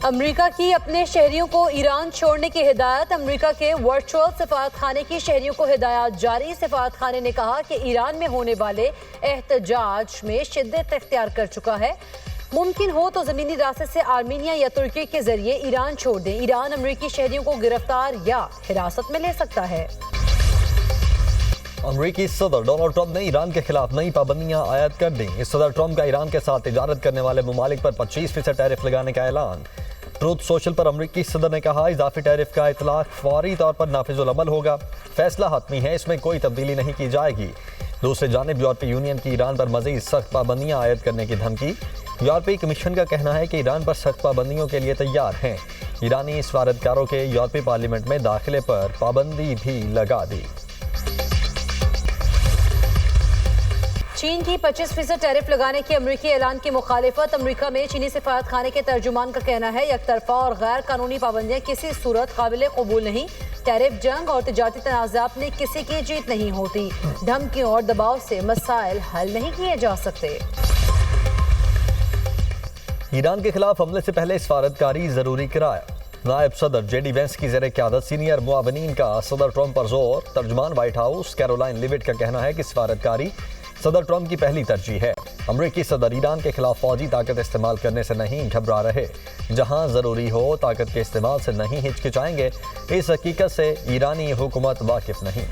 امریکہ کی اپنے شہریوں کو ایران چھوڑنے کی ہدایت۔ امریکہ کے ورچوئل سفارت خانے کی شہریوں کو ہدایات جاری۔ سفارت خانے نے کہا کہ ایران میں ہونے والے احتجاج میں شدت اختیار کر چکا ہے، ممکن ہو تو زمینی راستے سے آرمینیا یا ترکی کے ذریعے ایران چھوڑ دیں۔ ایران امریکی شہریوں کو گرفتار یا حراست میں لے سکتا ہے۔ امریکی صدر ڈونلڈ ٹرمپ نے ایران کے خلاف نئی پابندیاں عائد کر دیں۔ صدر ٹرمپ کا ایران کے ساتھ تجارت کرنے والے ممالک پر 25% ٹیرف لگانے کا اعلان۔ ٹروتھ سوشل پر امریکی صدر نے کہا اضافی ٹیرف کا اطلاق فوری طور پر نافذ العمل ہوگا، فیصلہ حتمی ہے، اس میں کوئی تبدیلی نہیں کی جائے گی۔ دوسری جانب یورپی یونین کی ایران پر مزید سخت پابندیاں عائد کرنے کی دھمکی۔ یورپی کمیشن کا کہنا ہے کہ ایران پر سخت پابندیوں کے لیے تیار ہیں۔ ایرانی سفارتکاروں کے یورپی پارلیمنٹ میں داخلے پر پابندی بھی لگا دی۔ چین کی 25% ٹیرف لگانے کے امریکی اعلان کی مخالفت۔ امریکہ میں چینی سفارت خانے کے ترجمان کا کہنا ہے یک طرفہ اور غیر قانونی پابندیاں کسی صورت قابل قبول نہیں۔ ٹیرف جنگ اور تجارتی تنازعات میں کسی کی جیت نہیں ہوتی۔ دھمکیوں اور دباؤ سے مسائل حل نہیں کیے جا سکتے۔ ایران کے خلاف حملے سے پہلے سفارتکاری ضروری قرار۔ نائب صدر جے ڈی وینس کی زیر قیادت سینئر معاونین کا صدر ٹرمپ پر زور۔ ترجمان وائٹ ہاؤس کیرولائن لیوٹ کا کہنا ہے کہ سفارتکاری صدر ٹرمپ کی پہلی ترجیح ہے۔ امریکی صدر ایران کے خلاف فوجی طاقت استعمال کرنے سے نہیں گھبرا رہے، جہاں ضروری ہو طاقت کے استعمال سے نہیں ہچکچائیں گے۔ اس حقیقت سے ایرانی حکومت واقف نہیں۔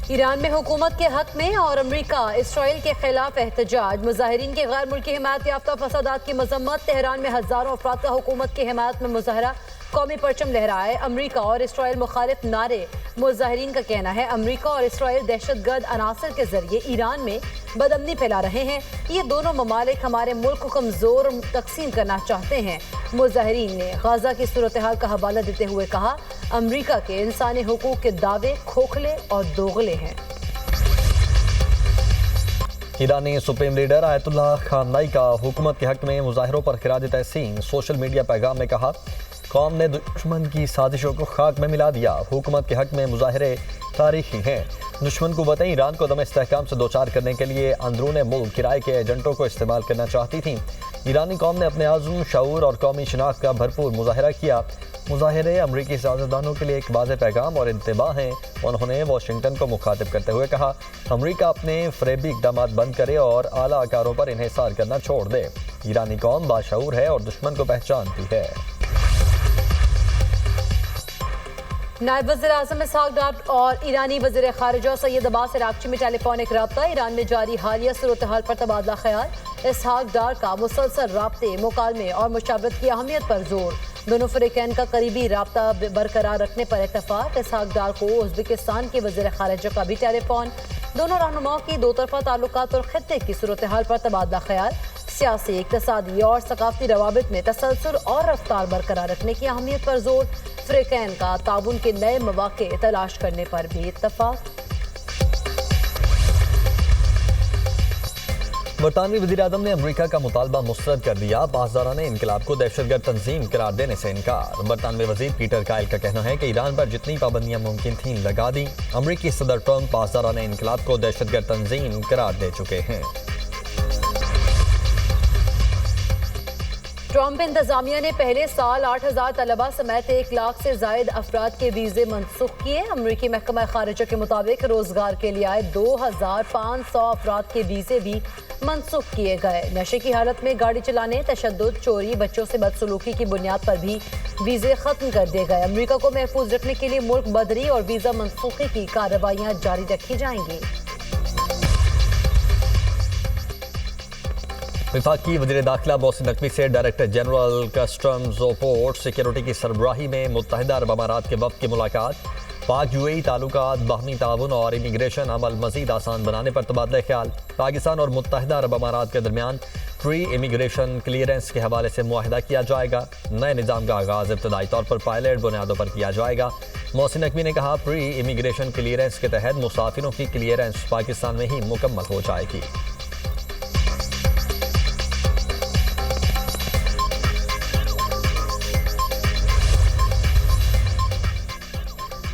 ایران میں حکومت کے حق میں اور امریکہ اسرائیل کے خلاف احتجاج۔ مظاہرین کے غیر ملکی حمایت یافتہ فسادات کی مذمت۔ تہران میں ہزاروں افراد کا حکومت کی حمایت میں مظاہرہ، قومی پرچم لہرائے۔ امریکہ اور اسرائیل مخالف نعرے۔ مظاہرین کا کہنا ہے امریکہ اور اسرائیل دہشت گرد عناصر کے ذریعے ایران میں بدامنی پھیلا رہے ہیں۔ یہ دونوں ممالک ہمارے ملک کو کمزور تقسیم کرنا چاہتے ہیں۔ مظاہرین نے غزہ کی صورتحال کا حوالہ دیتے ہوئے کہا امریکہ کے انسانی حقوق کے دعوے کھوکھلے اور دوغلے ہیں۔ ایرانی سپریم لیڈر آیت اللہ خامنئی کا حکومت کے حق میں مظاہروں پر خراج تحسین۔ سوشل میڈیا پیغام میں کہا قوم نے دشمن کی سازشوں کو خاک میں ملا دیا۔ حکومت کے حق میں مظاہرے تاریخی ہیں۔ دشمن قوتیں ایران کو عدم استحکام سے دوچار کرنے کے لیے اندرون ملک کرائے کے ایجنٹوں کو استعمال کرنا چاہتی تھیں۔ ایرانی قوم نے اپنے عزم، شعور اور قومی شناخت کا بھرپور مظاہرہ کیا۔ مظاہرے امریکی سیاستدانوں کے لیے ایک واضح پیغام اور انتباہ ہیں۔ انہوں نے واشنگٹن کو مخاطب کرتے ہوئے کہا امریکہ اپنے فریبی اقدامات بند کرے اور اعلیٰ کاروں پر انحصار کرنا چھوڑ دے۔ ایرانی قوم باشعور ہے اور دشمن کو پہچانتی ہے۔ نائب وزیر اعظم اسحاق ڈار اور ایرانی وزیر خارجہ سید عباس عراقچی میں ٹیلی فونک رابطہ۔ ایران میں جاری حالیہ صورتحال پر تبادلہ خیال۔ اسحاق ڈار کا مسلسل رابطے، مکالمے اور مشاورت کی اہمیت پر زور۔ دونوں فریقین کا قریبی رابطہ برقرار رکھنے پر اتفاق۔ اسحاق ڈار کو ازبکستان کے وزیر خارجہ کا بھی ٹیلی فون۔ دونوں رہنماؤں کی دو طرفہ تعلقات اور خطے کی صورتحال پر تبادلہ خیال۔ سیاسی، اقتصادی اور ثقافتی روابط میں تسلسل اور رفتار برقرار رکھنے کی اہمیت پر زور۔ فریقین کا تعاون کے نئے مواقع تلاش کرنے پر بھی اتفاق۔ برطانوی وزیر اعظم نے امریکہ کا مطالبہ مسترد کر دیا۔ پاسداران انقلاب کو دہشت گرد تنظیم قرار دینے سے انکار۔ برطانوی وزیر پیٹر کائل کا کہنا ہے کہ ایران پر جتنی پابندیاں ممکن تھیں لگا دیں۔ امریکی صدر ٹرمپ پاسداران انقلاب کو دہشت گرد تنظیم قرار دے چکے ہیں۔ ٹرمپ انتظامیہ نے پہلے سال 8,000 طلبہ سمیت 1 لاکھ سے زائد افراد کے ویزے منسوخ کیے۔ امریکی محکمہ خارجہ کے مطابق روزگار کے لیے آئے 2,500 افراد کے ویزے بھی منسوخ کیے گئے۔ نشے کی حالت میں گاڑی چلانے، تشدد، چوری، بچوں سے بدسلوکی کی بنیاد پر بھی ویزے ختم کر دیے گئے۔ امریکہ کو محفوظ رکھنے کے لیے ملک بدری اور ویزا منسوخی کی کارروائیاں جاری رکھی جائیں گی۔ وفاقی وزیر داخلہ محسن نقوی سے ڈائریکٹر جنرل کسٹمز و پورٹ سیکیورٹی کی سربراہی میں متحدہ عرب امارات کے وفد کی ملاقات۔ پاک یو اے ای تعلقات، باہمی تعاون اور امیگریشن عمل مزید آسان بنانے پر تبادلہ خیال۔ پاکستان اور متحدہ عرب امارات کے درمیان پری امیگریشن کلیئرنس کے حوالے سے معاہدہ کیا جائے گا۔ نئے نظام کا آغاز ابتدائی طور پر پائلٹ بنیادوں پر کیا جائے گا۔ محسن نقوی نے کہا پری امیگریشن کلیئرنس کے تحت مسافروں کی کلیئرنس پاکستان میں ہی مکمل ہو جائے گی۔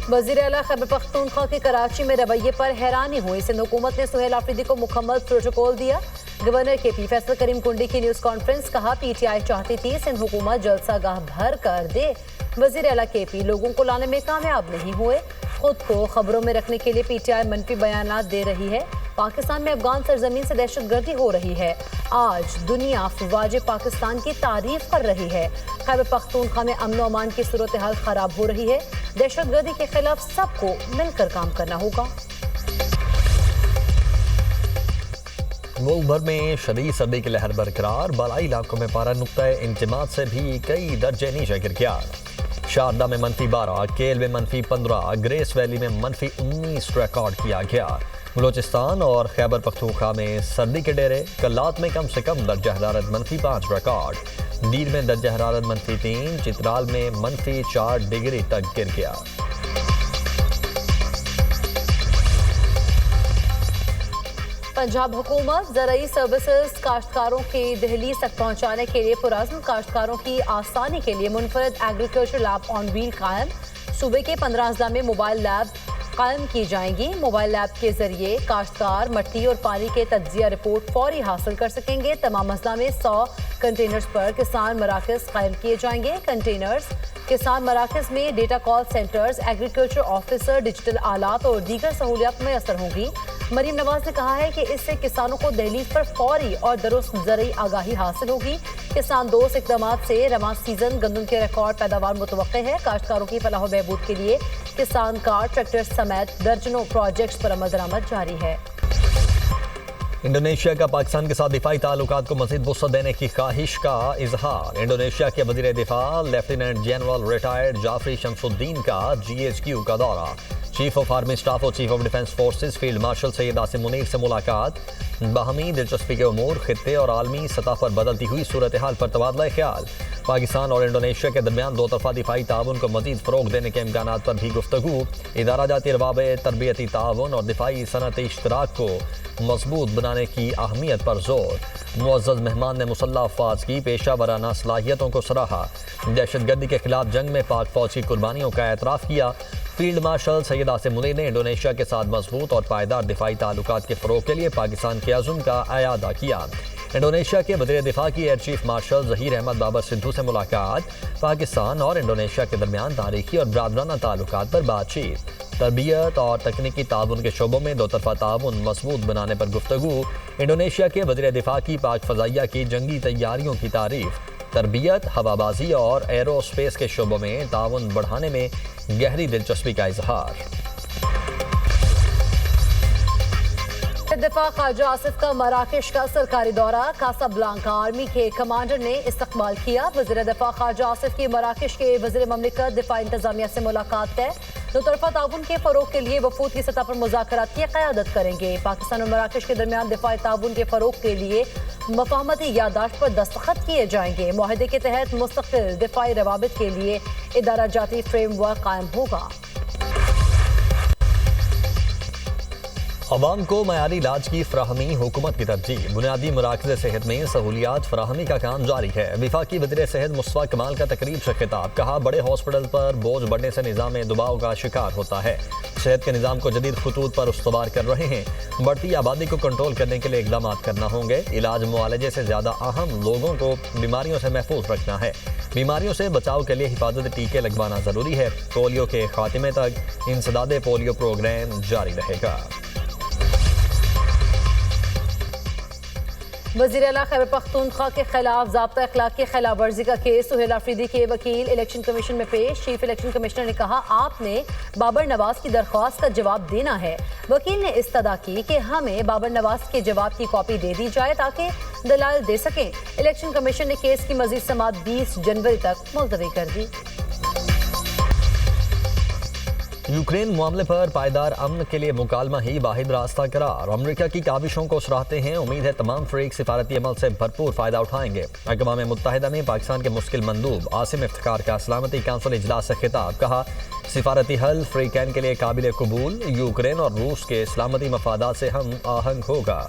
وزیر اعلیٰ خیبر پختونخوا کے کراچی میں رویے پر حیرانی ہوئی۔ سندھ حکومت نے سہیل آفریدی کو مکمل پروٹوکول دیا۔ गवर्नर KP फैसल करीम कुंडी की न्यूज कॉन्फ्रेंस, कहा PTI चाहती थी सिंध हुकूमत जलसा गाह भर कर दे। वजीर आला KP लोगों को लाने में कामयाब नहीं हुए। खुद को खबरों में रखने के लिए PTI मनफी बयानात दे रही है। पाकिस्तान में अफगान सरजमीन से दहशतगर्दी हो रही है। आज दुनिया अफवाज पाकिस्तान की तारीफ कर रही है। खैबर पख्तूनख्वा में अमन अमान की सूरत हाल खराब हो रही है। दहशतगर्दी के खिलाफ सबको मिलकर काम करना होगा। मुल्क भर में शदीद सर्दी की लहर बरकरार, बालाई इलाकों में पारा नुक्ता इंजमाद से भी कई दर्जे नीचे गिर गया। शारदा में -12, केल में -15, ग्रेस वैली में -19 रिकॉर्ड किया गया। बलोचिस्तान और खैबर पख्तूनख्वा में सर्दी के डेरे, कल्लात में कम से कम दर्जा हरारत -5 रिकॉर्ड, दीर में दर्जा हरारत -3, चित्राल में -4 डिग्री तक गिर गया। पंजाब हुकूमत ज़राई सर्विसेज काश्तकारों के दहलीज तक पहुँचाने के लिए पुरज़्म, काश्तकारों की आसानी के लिए मुनफरद एग्रीकल्चर लैब ऑन व्हील कायम। सूबे के 15 अजला में मोबाइल लैब कायम की जाएंगी। मोबाइल लैब के जरिए काश्तकार मट्टी और पानी के तज्जिया रिपोर्ट फौरी हासिल कर सकेंगे। तमाम अजला में 100 कंटेनर्स पर किसान मराकज़ कायम किए जाएंगे। कंटेनर्स किसान मराकज़ में data call centres, agriculture officer, digital आलात और दीगर सहूलियात मैसर होंगी। मरीम नवाज ने कहा है कि इससे किसानों को दहलीज पर फौरी और दुरुस्त ज़रई आगाही हासिल होगी। किसान दोस्त इक़दाम से रवां सीजन गंदम के रिकॉर्ड पैदावार मुतवक्के है। काश्तकारों की फलाह व बहबूद के लिए किसान कार्ड, ट्रैक्टर समेत दर्जनों प्रोजेक्ट्स पर अमल दरामद जारी है। इंडोनेशिया का पाकिस्तान के साथ दिफाई ताल्लुकात को मज़ीद वुसअत देने की ख्वाहिश का इजहार। इंडोनेशिया के वज़ीर दिफा lieutenant general retired Sjafrie Sjamsoeddin का GHQ का दौरा। चीफ ऑफ आर्मी स्टाफ और chief of defence forces field marshal Syed Asim Munir से मुलाकात। बाहमी दिलचस्पी के उमूर, खित्ते और आलमी सतह पर बदलती हुई सूरत हाल पर तबादला ख्याल। पाकिस्तान और इंडोनेशिया के दरमियान दो तरफा दिफाई ताउन को मजीद फ़रोग देने के इम्कानात पर भी गुफ्तगू। इदारा जाती रवाबे, तरबियती ताउन और दिफाई सनअती इश्तराक को मजबूत बनाने की अहमियत पर जोर। मुअज़्ज़ज़ मेहमान ने मुसल्लह अफ़वाज की पेशा वराना सलाहियतों को सराहा। दहशतगर्दी के खिलाफ जंग में पाक फौज की कुर्बानियों का एतराफ़ किया। फील्ड मार्शल सैयद आसिम मुनीर ने इंडोनेशिया के साथ मजबूत और पायदार दिफाई ताल्लुकात के फ़रोग के लिए पाकिस्तान के अज़्म का अयादा किया। इंडोनेशिया के वज़ीर दिफा की air chief marshal Zaheer Ahmed Babar Sidhu से मुलाकात। पाकिस्तान और इंडोनेशिया के दरमियान तारीखी और बरादराना ताल्लुकात पर बातचीत। तरबियत और तकनीकी ताउन के शोबों में दो तरफा ताउन मजबूत बनाने पर गुफ्तगू। इंडोनेशिया के वज़ीर दिफा की पाक फ़ज़ाइया की जंगी तैयारियों की तारीफ। तरबियत, हवाबाजी और एरोस्पेस के शोबों में ताउन बढ़ाने में गहरी दिलचस्पी का इजहार। दिफा ख्वाजा आसिफ का मराकश का सरकारी दौरा। कासाब्लांका आर्मी के कमांडर ने इस्तकबाल किया। वज़ीर दिफा ख्वाजा आसिफ की मराकश के वज़ीर ममलिकत दिफा इंतजामिया से मुलाकात है। दो तरफा ताउन के फ़रोग के लिए वफूद की सतह पर मुज़ाकरात की क़यादत करेंगे। पाकिस्तान और मराकश के दरमियान दिफाई ताउन के फ़रोग के लिए मफ़ाहमती यादाश्त पर दस्तखत किए जाएंगे। मुआहदे के तहत मुस्तक़िल दिफाई रवाबित के लिए इदारा जाती फ्रेमवर्क कायम होगा। अवाम को मयारी इलाज की फराहमी हुकूमत की तरजीह। बुनियादी मराकज़ सेहत में सहूलियात फराहमी का काम जारी है। वफाकी वज़ीर सेहत मुस्तफ़ा कमाल का तकरीब से खिताब। कहा, बड़े हॉस्पिटल पर बोझ बढ़ने से निज़ाम दबाव का शिकार होता है। सेहत के निज़ाम को जदीद खतूत पर उस्तवार कर रहे हैं। बढ़ती आबादी को कंट्रोल करने के लिए इक़दाम करना होंगे। इलाज मुआलजे से ज़्यादा अहम लोगों को बीमारियों से महफूज रखना है। बीमारियों से बचाव के लिए हिफाजती टीके लगवाना ज़रूरी है। पोलियो के खात्मे तक इंसदाद पोलियो प्रोग्राम जारी रहेगा। वज़ीर आला खैबर पख्तूनख्वा के खिलाफ ज़ाब्ता अखलाक की खिलाफ वर्जी का केस सुहेल आफरीदी के वकील इलेक्शन कमीशन में पेश। चीफ इलेक्शन कमिश्नर ने कहा, आपने बाबर नवाज की दरख्वास्त का जवाब देना है। वकील ने इस्तदा की कि हमें बाबर नवाज के जवाब की कॉपी दे दी जाए ताकि दलाल दे सकें। इलेक्शन कमीशन ने केस की मज़ीद समाअत 20 जनवरी तक मुलतवी कर दी। यूक्रेन मामले पर पायदार अमन के लिए मुकालमा ही वाहिद रास्ता करार। अमरीका की काविशों को सराहते हैं। उम्मीद है तमाम फरीक सिफारती अमल से भरपूर फ़ायदा उठाएंगे। अक़वाम मुत्तहिदा में पाकिस्तान के मुश्किल मंदूब आसिम इफ्तिखार का सलामती काउंसिल इजलास से खिताब। कहा, सिफारती हल फ्री कैन के लिए काबिल कबूल। यूक्रेन और रूस के सलामती मफादात से हम आहंग होगा।